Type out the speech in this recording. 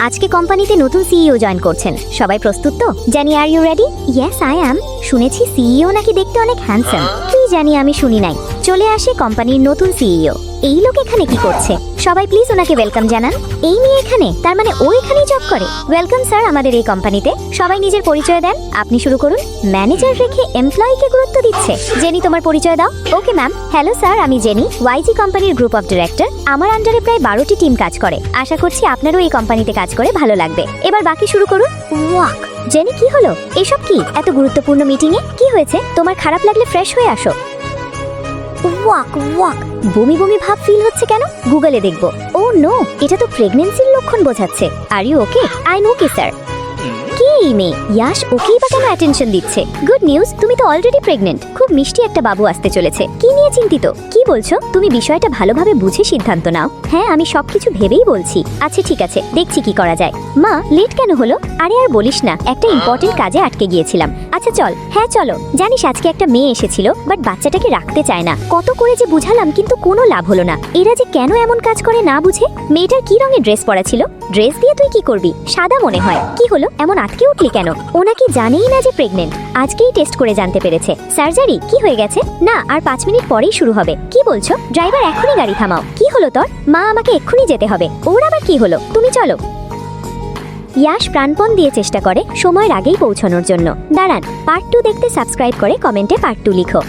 আজকে কোম্পানিতে নতুন সিইও জয়েন করছেন। সবাই প্রস্তুত তো? জানি, are you ready? Yes I am. শুনেছি সিইও নাকি দেখতে অনেক হ্যান্ডসাম। কি জানি, আমি শুনি নাই। চলে আসে কোম্পানির নতুন সিইও। এই লোক এখানে কি করছে? সবাই প্লিজ ওনাকে ওয়েলকাম জানান। এই মেয়ে এখানে, তার মানে ও এখানেই জব করে। ওয়েলকাম স্যার আমাদের এই কোম্পানিতে। সবাই নিজের পরিচয় দেন। আপনি শুরু করুন। ম্যানেজার রেখে এমপ্লয়িকে গুরুত্ব দিচ্ছে। জেনি, তোমার পরিচয় দাও। Okay ma'am. হ্যালো স্যার, আমি জেনি, ওয়াইজি কোম্পানির গ্রুপ অফ ডিরেক্টর। আমার আন্ডারে প্রায় 12টি টিম কাজ করে। আশা করছি আপনারও এই কোম্পানিতে কাজ করে ভালো লাগবে। এবার বাকি শুরু করুন। ওয়াক। জেনি, কি হলো? এসব কি? এত গুরুত্বপূর্ণ মিটিংয়ে কি হয়েছে? তোমার খারাপ লাগলে ফ্রেশ হয়ে আসো। Walk walk. বমি বমি ভাব ফিল হচ্ছে কেন? গুগলে দেখবো। ও নো, এটা তো প্রেগন্যান্সির লক্ষণ বোঝাচ্ছে। Are you okay? I am okay sir. কি মেয়ে ইয়াশ ওকেই বা কেন অ্যাটেনশন দিচ্ছে? গুড নিউজ, তুমি তো অলরেডি প্রেগনেন্ট। খুব মিষ্টি একটা বাবু আসতে চলেছে। কি নিয়ে চিন্তিত? কি বলছো? তুমি বিষয়টা ভালোভাবে বুঝে সিদ্ধান্ত নাও। হ্যাঁ, আমি সবকিছু ভেবেই বলছি। আচ্ছা ঠিক আছে, দেখছি কি করা যায়। মা, লেট কেন হলো? আরে আর বলিস না, একটা ইম্পর্টেন্ট কাজে আটকে গিয়েছিলাম। আচ্ছা চল। হ্যাঁ চলো। জানিস আজকে একটা মেয়ে এসেছিল, বাট বাচ্চাটাকে রাখতে চায় না। কত করে যে বুঝালাম, কিন্তু কোনো লাভ হলো না। এরা যে কেন এমন কাজ করে না বুঝে। মেয়েটার কি রঙের ড্রেস পরা ছিল? ড্রেস দিয়ে তুই কি করবি? সাদা মনে হয়। কি হলো, এমন আটকে উঠলি কেন? ও নাকি জানেই না যে প্রেগনেন্ট। আজকেই টেস্ট করে জানতে পেরেছে। সার্জারি কি হয়ে গেছে? না, আর 5 মিনিট পরেই শুরু হবে। কি বলছো? ড্রাইভার এখনই গাড়ি থামাও। কি হলো তোর? মা, আমাকে এক্ষুনি যেতে হবে। ওর আবার কি হলো? তুমি চলো। ইয়াশ প্রাণপণ দিয়ে চেষ্টা করে সময়ের আগেই পৌঁছানোর জন্য। দাঁড়ান, পার্ট 2 দেখতে সাবস্ক্রাইব করে কমেন্টে পার্ট 2 লিখো।